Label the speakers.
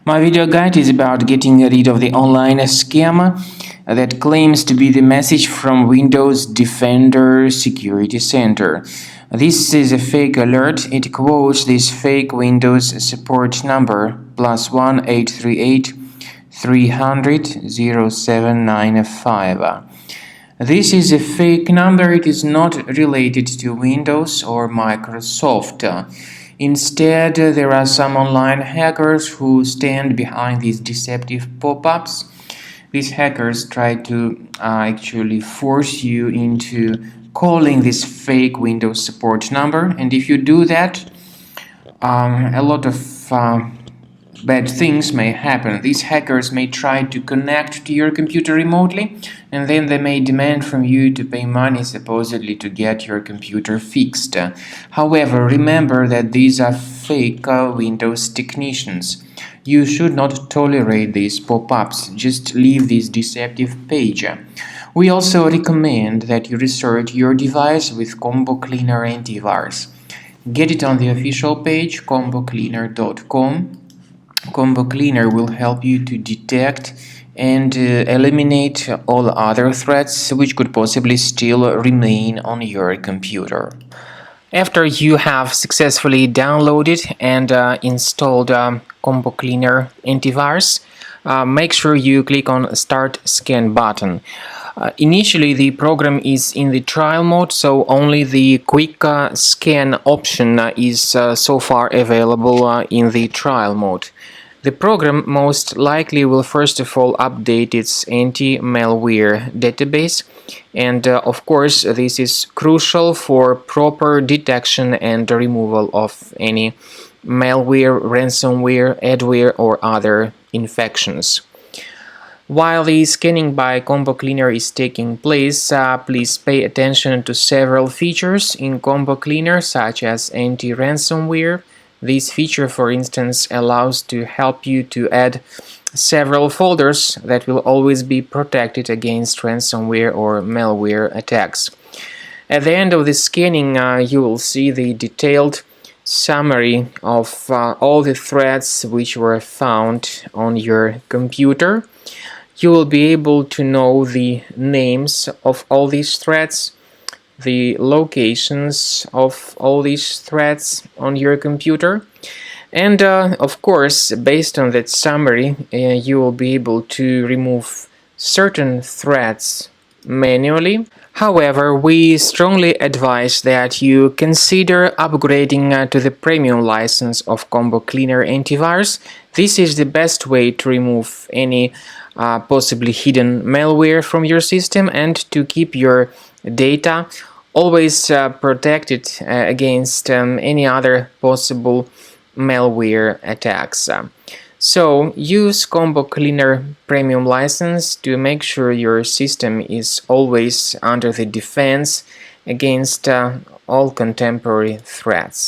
Speaker 1: My video guide is about getting rid of the online scam that claims to be the message from Windows Defender Security Center. This is a fake alert. It quotes this fake Windows support number +1 838 300 0795. This is a fake number. It is not related to Windows or Microsoft. Instead, there are some online hackers who stand behind these deceptive pop-ups. These hackers try to actually force you into calling this fake Windows support number, and if you do that, a lot of bad things may happen. These hackers may try to connect to your computer remotely, and then they may demand from you to pay money supposedly to get your computer fixed. However, remember that these are fake Windows technicians. You should not tolerate these pop-ups. Just leave this deceptive page. We also recommend that you restart your device with Combo Cleaner Antivirus. Get it on the official page, combocleaner.com. Combo Cleaner will help you to detect and eliminate all other threats which could possibly still remain on your computer. After you have successfully downloaded and installed Combo Cleaner Antivirus, make sure you click on Start Scan button. Initially, the program is in the trial mode, so only the quick scan option is so far available in the trial mode. The program most likely will first of all update its anti-malware database, and of course this is crucial for proper detection and removal of any malware, ransomware, adware or other infections. While the scanning by Combo Cleaner is taking place, please pay attention to several features in Combo Cleaner, such as anti-ransomware. This feature, for instance, allows to help you to add several folders that will always be protected against ransomware or malware attacks. At the end of the scanning, you will see the detailed summary of all the threats which were found on your computer. You will be able to know the names of all these threats, the locations of all these threats on your computer, and of course, based on that summary, you will be able to remove certain threats manually. However, we strongly advise that you consider upgrading to the premium license of Combo Cleaner Antivirus. This is the best way to remove any possibly hidden malware from your system and to keep your data always protected against any other possible malware attacks. So use Combo Cleaner Premium license to make sure your system is always under the defense against all contemporary threats.